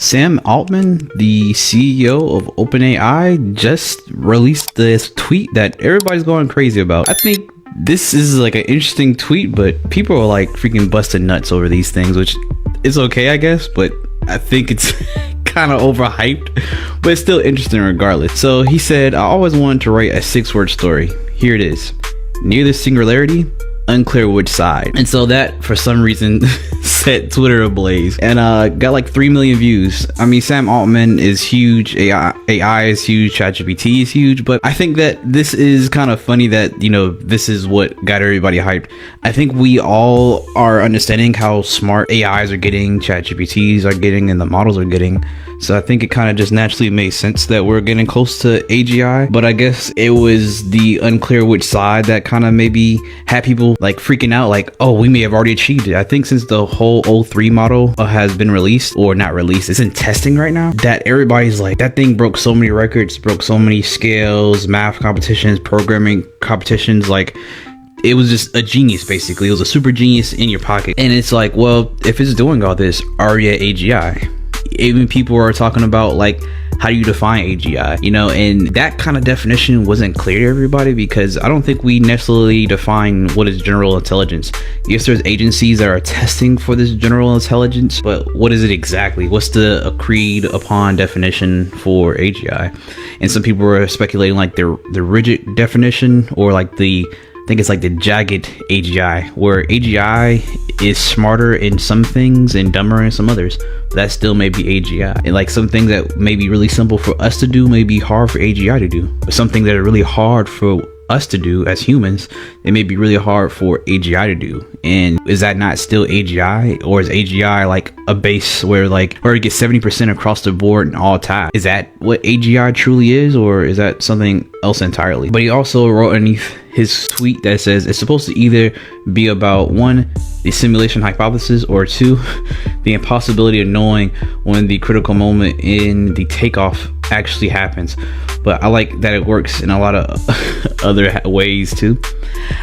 Sam Altman, the CEO of OpenAI, just released this tweet that everybody's going crazy about. I think this is like an interesting tweet, but people are like freaking busting nuts over these things, which is okay, I guess, but I think it's kind of overhyped, but it's still interesting regardless. So he said, I always wanted to write a 6-word story. Here it is. Near the singularity, unclear which side. And so that for some reason set Twitter ablaze and got like 3 million views. I mean, Sam Altman is huge, AI is huge, ChatGPT is huge, but I think that this is kind of funny that, you know, this is what got everybody hyped. I think we all are understanding how smart AIs are getting, ChatGPTs are getting, and the models are getting. So I think it kind of just naturally made sense that we're getting close to AGI, but I guess it was the unclear which side that kind of maybe had people like freaking out, like, oh, we may have already achieved it. I think since the whole O3 model has been released, or not released, it's in testing right now, that everybody's like, that thing broke so many records, broke so many scales, math competitions, programming competitions, like it was just a genius. Basically, it was a super genius in your pocket. And it's like, well, if it's doing all this, are you at AGI? Even people are talking about like, how do you define AGI, you know, and that kind of definition wasn't clear to everybody, because I don't think we necessarily define what is general intelligence. Yes, there's agencies that are testing for this general intelligence, but what is it exactly? What's the agreed upon definition for AGI? And some people are speculating like the rigid definition, or like I think it's like the jagged AGI, where AGI is smarter in some things and dumber in some others. That still may be AGI. And like some things that may be really simple for us to do may be hard for AGI to do. But some things that are really hard for us to do as humans, it may be really hard for AGI to do. And is that not still AGI? Or is AGI like a base where it gets 70% across the board in all tasks? Is that what AGI truly is, or is that something else entirely? But he also wrote underneath his tweet that says it's supposed to either be about 1, the simulation hypothesis, or 2, the impossibility of knowing when the critical moment in the takeoff actually happens. But I like that it works in a lot of other ways too.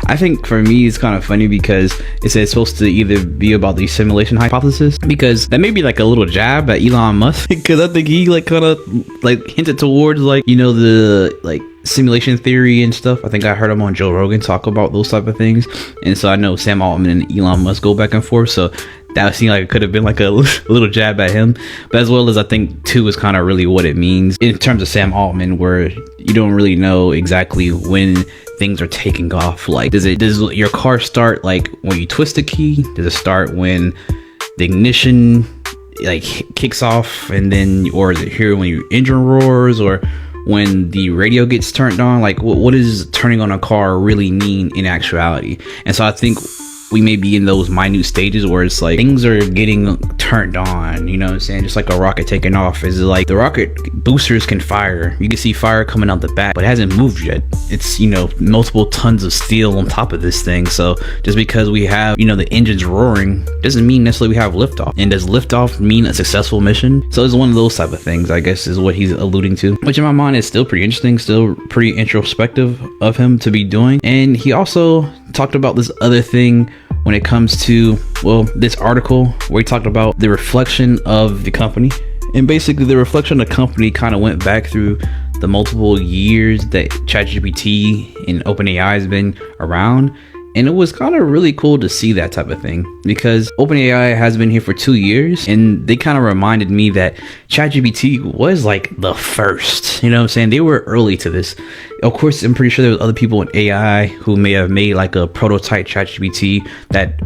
I think for me it's kind of funny because it says it's supposed to either be about the simulation hypothesis, because that may be like a little jab at Elon Musk, because I think he like kind of like hinted towards like, you know, the like simulation theory and stuff. I think I heard him on Joe Rogan talk about those type of things, and so I know Sam Altman and Elon Musk go back and forth, so that seemed like it could have been like a little jab at him. But as well as I think 2 is kind of really what it means in terms of Sam Altman, where you don't really know exactly when things are taking off. Like, does your car start like when you twist the key? Does it start when the ignition like kicks off, and then, or is it here when your engine roars, or when the radio gets turned on? Like, what does turning on a car really mean in actuality? And so I think we may be in those minute stages where it's like things are getting turned on, you know what I'm saying? Just like a rocket taking off. Is like the rocket boosters can fire. You can see fire coming out the back, but it hasn't moved yet. It's, you know, multiple tons of steel on top of this thing. So just because we have, you know, the engines roaring doesn't mean necessarily we have liftoff. And does liftoff mean a successful mission? So it's one of those type of things, I guess, is what he's alluding to, which in my mind is still pretty interesting, still pretty introspective of him to be doing. And he also talked about this other thing when it comes to, well, this article where he talked about the reflection of the company. And basically the reflection of the company kind of went back through the multiple years that ChatGPT and OpenAI has been around. And it was kind of really cool to see that type of thing, because OpenAI has been here for 2 years, and they kind of reminded me that ChatGPT was like the first, you know what I'm saying? They were early to this. Of course, I'm pretty sure there was other people in AI who may have made like a prototype ChatGPT that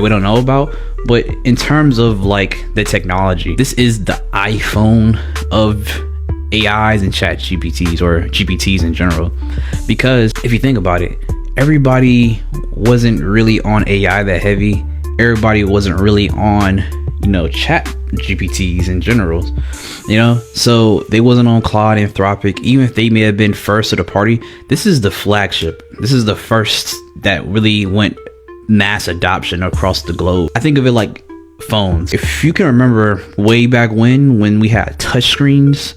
we don't know about. But in terms of like the technology, this is the iPhone of AIs and ChatGPTs, or GPTs in general. Because if you think about it, everybody wasn't really on AI that heavy. Everybody wasn't really on, you know, chat GPTs in general, you know, so they wasn't on Claude, Anthropic. Even if they may have been first to the party, this is the flagship. This is the first that really went mass adoption across the globe. I think of it like phones. If you can remember way back when we had touchscreens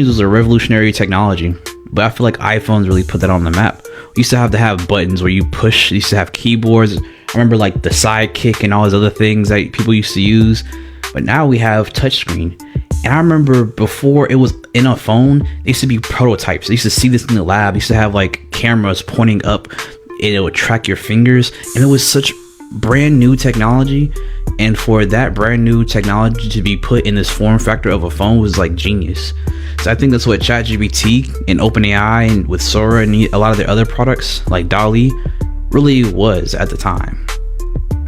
was a revolutionary technology. But I feel like iPhones really put that on the map. We used to have buttons where you push. You used to have keyboards. I remember like the Sidekick and all those other things that people used to use. but now we have touchscreen. And I remember before it was in a phone, they used to be prototypes. They used to see this in the lab. They used to have like cameras pointing up and it would track your fingers. And it was such brand new technology. And for that brand new technology to be put in this form factor of a phone was like genius. So I think that's what ChatGPT and OpenAI and with Sora and a lot of their other products like DALL-E really was at the time.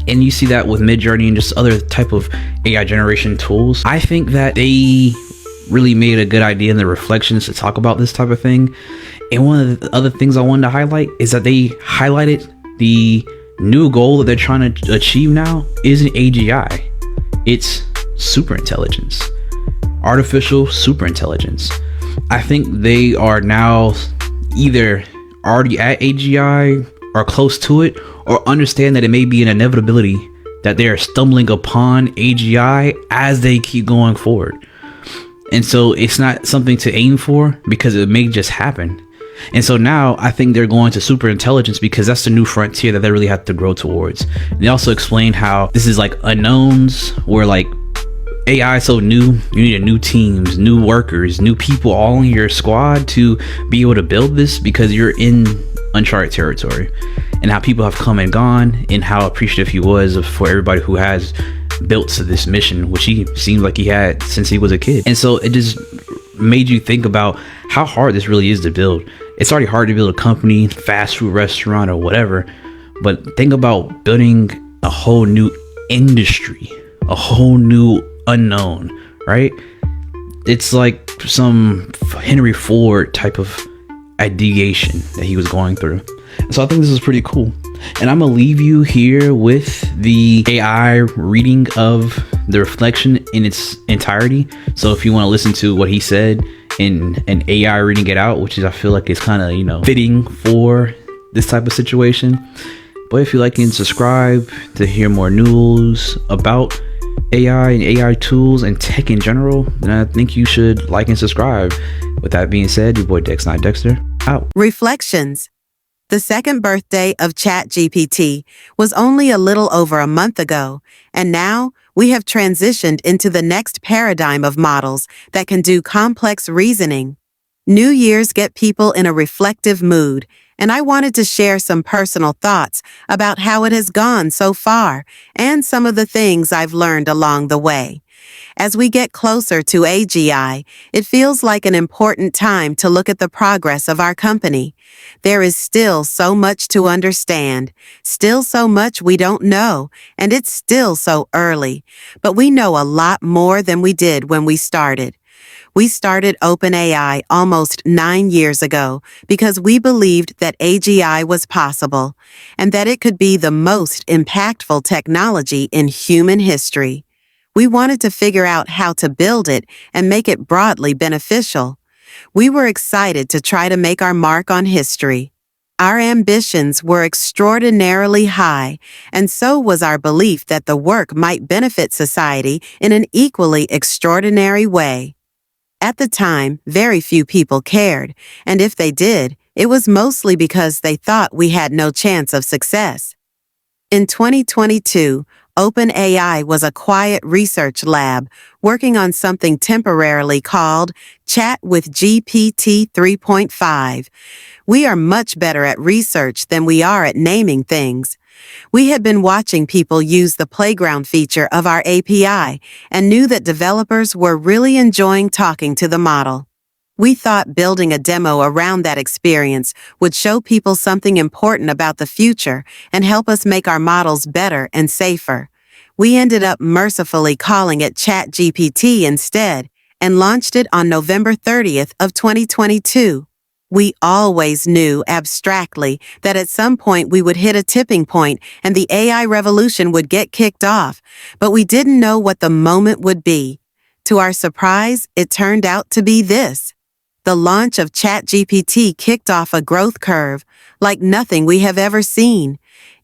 And you see that with Midjourney and just other type of AI generation tools. I think that they really made a good idea in the reflections to talk about this type of thing. And one of the other things I wanted to highlight is that they highlighted the new goal that they're trying to achieve now isn't AGI. It's superintelligence, artificial superintelligence. I think they are now either already at AGI or close to it, or understand that it may be an inevitability that they are stumbling upon AGI as they keep going forward. And so it's not something to aim for because it may just happen. And so now I think they're going to super intelligence because that's the new frontier that they really have to grow towards. And they also explained how this is like unknowns, where like AI is so new, you need new teams, new workers, new people all in your squad to be able to build this because you're in uncharted territory. And how people have come and gone, and how appreciative he was for everybody who has built to this mission, which he seems like he had since he was a kid. And so it just made you think about how hard this really is to build. It's already hard to build a company, fast food restaurant or whatever, but think about building a whole new industry, a whole new unknown, right? It's like some Henry Ford type of ideation that he was going through. So I think this is pretty cool. And I'm gonna leave you here with the AI reading of the reflection in its entirety. So if you want to listen to what he said in an AI reading it out, which is I feel like it's kind of, you know, fitting for this type of situation. But if you like and subscribe to hear more news about AI and AI tools and tech in general, then I think you should like and subscribe. With that being said, your boy Dex9 Dexter out. Reflections. The second birthday of ChatGPT was only a little over a month ago, and now we have transitioned into the next paradigm of models that can do complex reasoning. New Year's get people in a reflective mood, and I wanted to share some personal thoughts about how it has gone so far and some of the things I've learned along the way. As we get closer to AGI, it feels like an important time to look at the progress of our company. There is still so much to understand, still so much we don't know, and it's still so early. But we know a lot more than we did when we started. We started OpenAI almost 9 years ago because we believed that AGI was possible and that it could be the most impactful technology in human history. We wanted to figure out how to build it and make it broadly beneficial. We were excited to try to make our mark on history. Our ambitions were extraordinarily high, and so was our belief that the work might benefit society in an equally extraordinary way. At the time, very few people cared, and if they did, it was mostly because they thought we had no chance of success. In 2022, OpenAI was a quiet research lab working on something temporarily called Chat with GPT 3.5. We are much better at research than we are at naming things. We had been watching people use the playground feature of our API and knew that developers were really enjoying talking to the model. We thought building a demo around that experience would show people something important about the future and help us make our models better and safer. We ended up mercifully calling it ChatGPT instead and launched it on November 30th of 2022. We always knew abstractly that at some point we would hit a tipping point and the AI revolution would get kicked off, but we didn't know what the moment would be. To our surprise, it turned out to be this. The launch of ChatGPT kicked off a growth curve like nothing we have ever seen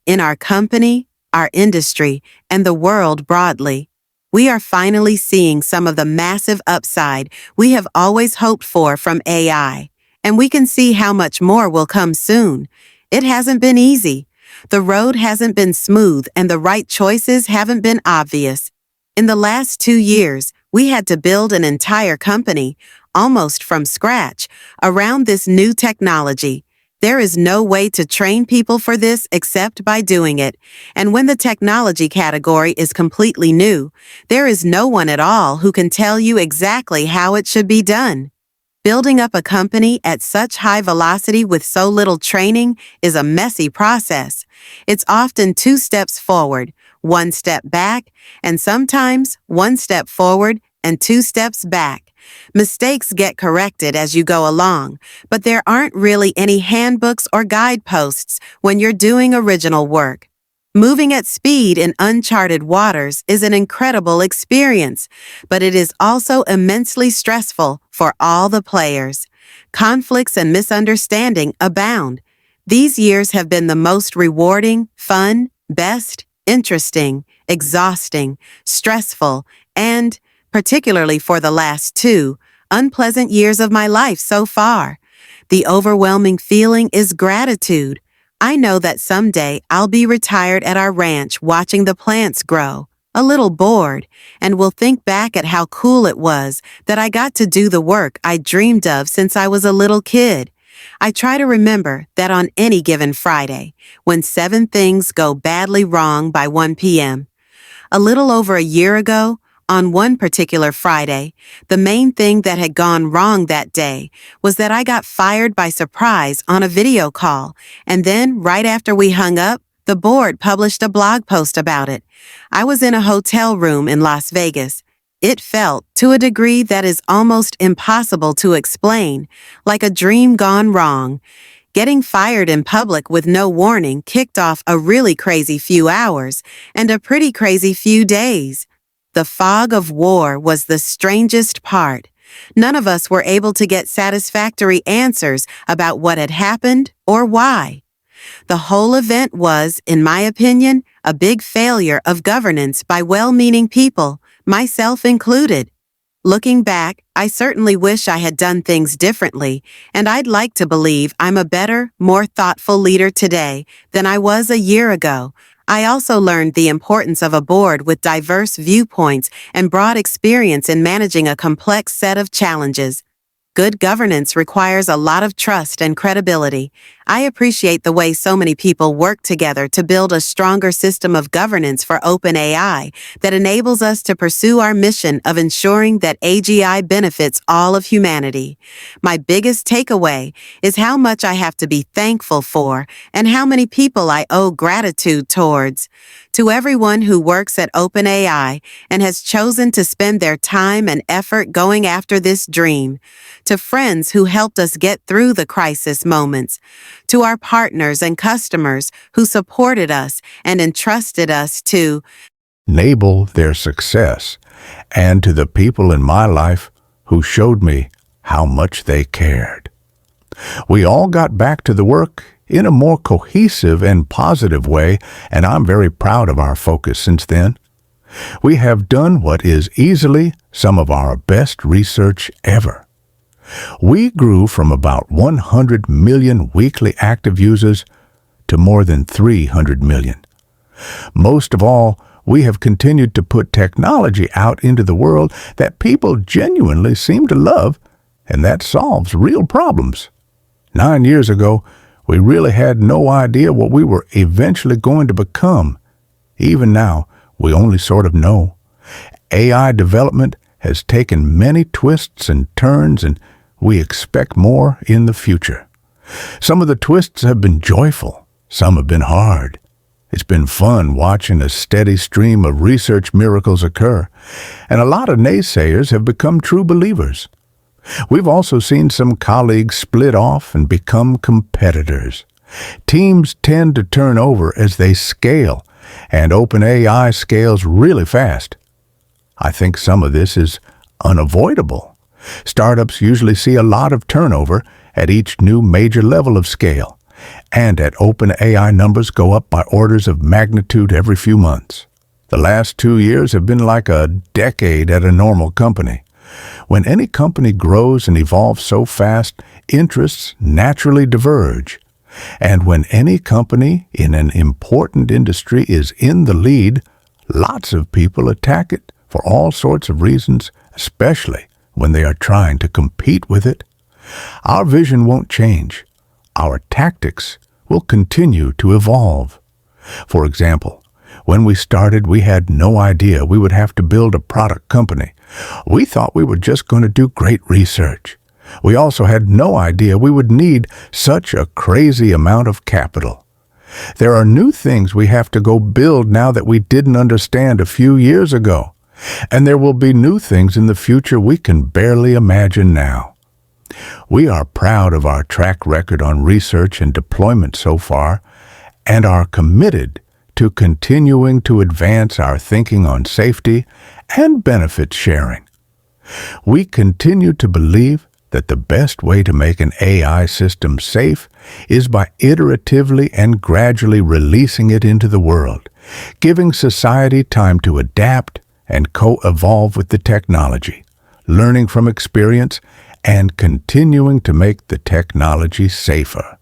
in our company, our industry, and the world broadly. We are finally seeing some of the massive upside we have always hoped for from AI, and we can see how much more will come soon. It hasn't been easy. The road hasn't been smooth, and the right choices haven't been obvious. In the last 2 years, we had to build an entire company, almost from scratch, around this new technology. There is no way to train people for this except by doing it. And when the technology category is completely new, there is no one at all who can tell you exactly how it should be done. Building up a company at such high velocity with so little training is a messy process. It's often 2 steps forward, 1 step back, and sometimes 1 step forward and 2 steps back. Mistakes get corrected as you go along, but there aren't really any handbooks or guideposts when you're doing original work. Moving at speed in uncharted waters is an incredible experience, but it is also immensely stressful for all the players. Conflicts and misunderstanding abound. These years have been the most rewarding, fun, best, interesting, exhausting, stressful, and, particularly for the last 2, unpleasant years of my life so far. The overwhelming feeling is gratitude. I know that someday I'll be retired at our ranch watching the plants grow, a little bored, and will think back at how cool it was that I got to do the work I dreamed of since I was a little kid. I try to remember that on any given Friday, when 7 things go badly wrong by 1 p.m. A little over a year ago, on one particular Friday, the main thing that had gone wrong that day was that I got fired by surprise on a video call, and then right after we hung up, the board published a blog post about it. I was in a hotel room in Las Vegas. It felt, to a degree that is almost impossible to explain, like a dream gone wrong. Getting fired in public with no warning kicked off a really crazy few hours and a pretty crazy few days. The fog of war was the strangest part. None of us were able to get satisfactory answers about what had happened or why. The whole event was, in my opinion, a big failure of governance by well-meaning people, myself included. Looking back, I certainly wish I had done things differently, and I'd like to believe I'm a better, more thoughtful leader today than I was a year ago. I also learned the importance of a board with diverse viewpoints and broad experience in managing a complex set of challenges. Good governance requires a lot of trust and credibility. I appreciate the way so many people work together to build a stronger system of governance for OpenAI that enables us to pursue our mission of ensuring that AGI benefits all of humanity. My biggest takeaway is how much I have to be thankful for and how many people I owe gratitude towards. To everyone who works at OpenAI and has chosen to spend their time and effort going after this dream, to friends who helped us get through the crisis moments, to our partners and customers who supported us and entrusted us to enable their success, and to the people in my life who showed me how much they cared. We all got back to the work in a more cohesive and positive way, and I'm very proud of our focus since then. We have done what is easily some of our best research ever. We grew from about 100 million weekly active users to more than 300 million. Most of all, we have continued to put technology out into the world that people genuinely seem to love, and that solves real problems. 9 years ago, we really had no idea what we were eventually going to become. Even now, we only sort of know. AI development has taken many twists and turns, and we expect more in the future. Some of the twists have been joyful, some have been hard. It's been fun watching a steady stream of research miracles occur, and a lot of naysayers have become true believers. We've also seen some colleagues split off and become competitors. Teams tend to turn over as they scale, and OpenAI scales really fast. I think some of this is unavoidable. Startups usually see a lot of turnover at each new major level of scale, and at OpenAI numbers go up by orders of magnitude every few months. The last 2 years have been like a decade at a normal company. When any company grows and evolves so fast, interests naturally diverge. And when any company in an important industry is in the lead, lots of people attack it for all sorts of reasons, especially when they are trying to compete with it. Our vision won't change. Our tactics will continue to evolve. For example, when we started, we had no idea we would have to build a product company. We thought we were just going to do great research. We also had no idea we would need such a crazy amount of capital. There are new things we have to go build now that we didn't understand a few years ago. And there will be new things in the future we can barely imagine now. We are proud of our track record on research and deployment so far, and are committed to continuing to advance our thinking on safety and benefit sharing. We continue to believe that the best way to make an AI system safe is by iteratively and gradually releasing it into the world, giving society time to adapt and co-evolve with the technology, learning from experience, and continuing to make the technology safer.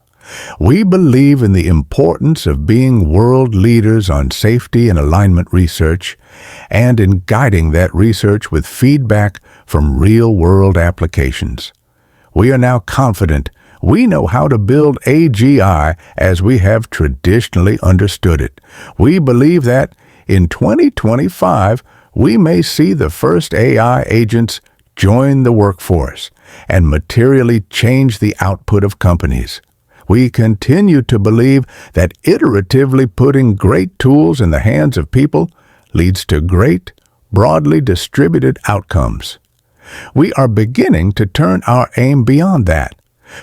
We believe in the importance of being world leaders on safety and alignment research, and in guiding that research with feedback from real-world applications. We are now confident we know how to build AGI as we have traditionally understood it. We believe that in 2025, we may see the first AI agents join the workforce and materially change the output of companies. We continue to believe that iteratively putting great tools in the hands of people leads to great, broadly distributed outcomes. We are beginning to turn our aim beyond that,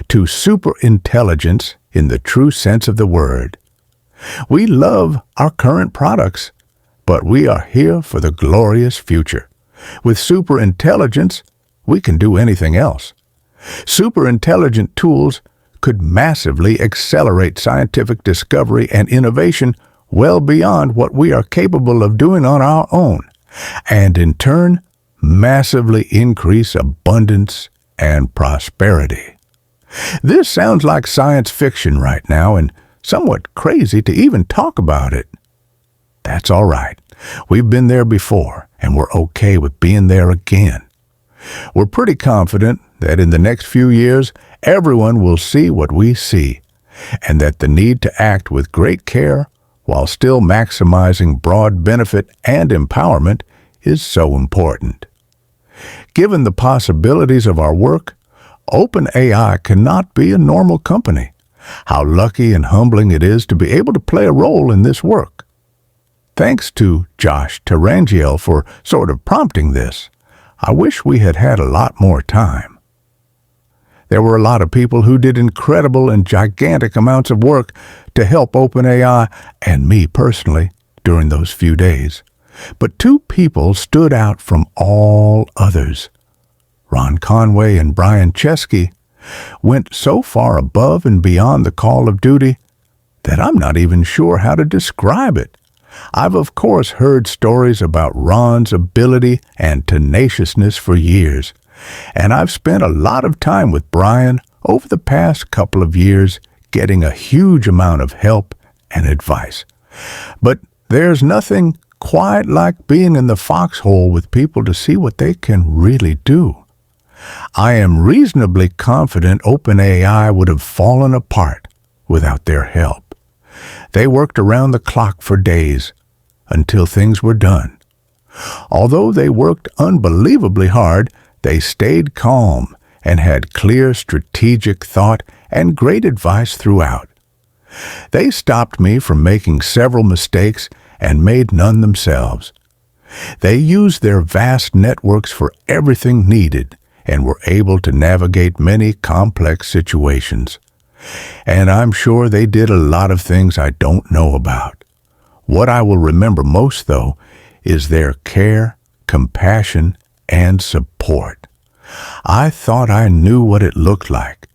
to superintelligence in the true sense of the word. We love our current products, but we are here for the glorious future. With superintelligence, we can do anything else. Superintelligent tools could massively accelerate scientific discovery and innovation well beyond what we are capable of doing on our own, and in turn, massively increase abundance and prosperity. This sounds like science fiction right now and somewhat crazy to even talk about it. That's all right. We've been there before, and we're okay with being there again. We're pretty confident that in the next few years, everyone will see what we see, and that the need to act with great care while still maximizing broad benefit and empowerment is so important. Given the possibilities of our work, OpenAI cannot be a normal company. How lucky and humbling it is to be able to play a role in this work. Thanks to Josh Tarangiel for sort of prompting this. I wish we had had a lot more time. There were a lot of people who did incredible and gigantic amounts of work to help OpenAI and me personally during those few days. But two people stood out from all others. Ron Conway and Brian Chesky went so far above and beyond the call of duty that I'm not even sure how to describe it. I've of course heard stories about Ron's ability and tenaciousness for years, and I've spent a lot of time with Brian over the past couple of years getting a huge amount of help and advice. But there's nothing quite like being in the foxhole with people to see what they can really do. I am reasonably confident OpenAI would have fallen apart without their help. They worked around the clock for days until things were done. Although they worked unbelievably hard, they stayed calm and had clear strategic thought and great advice throughout. They stopped me from making several mistakes and made none themselves. They used their vast networks for everything needed and were able to navigate many complex situations. And I'm sure they did a lot of things I don't know about. What I will remember most, though, is their care, compassion, and support. I thought I knew what it looked like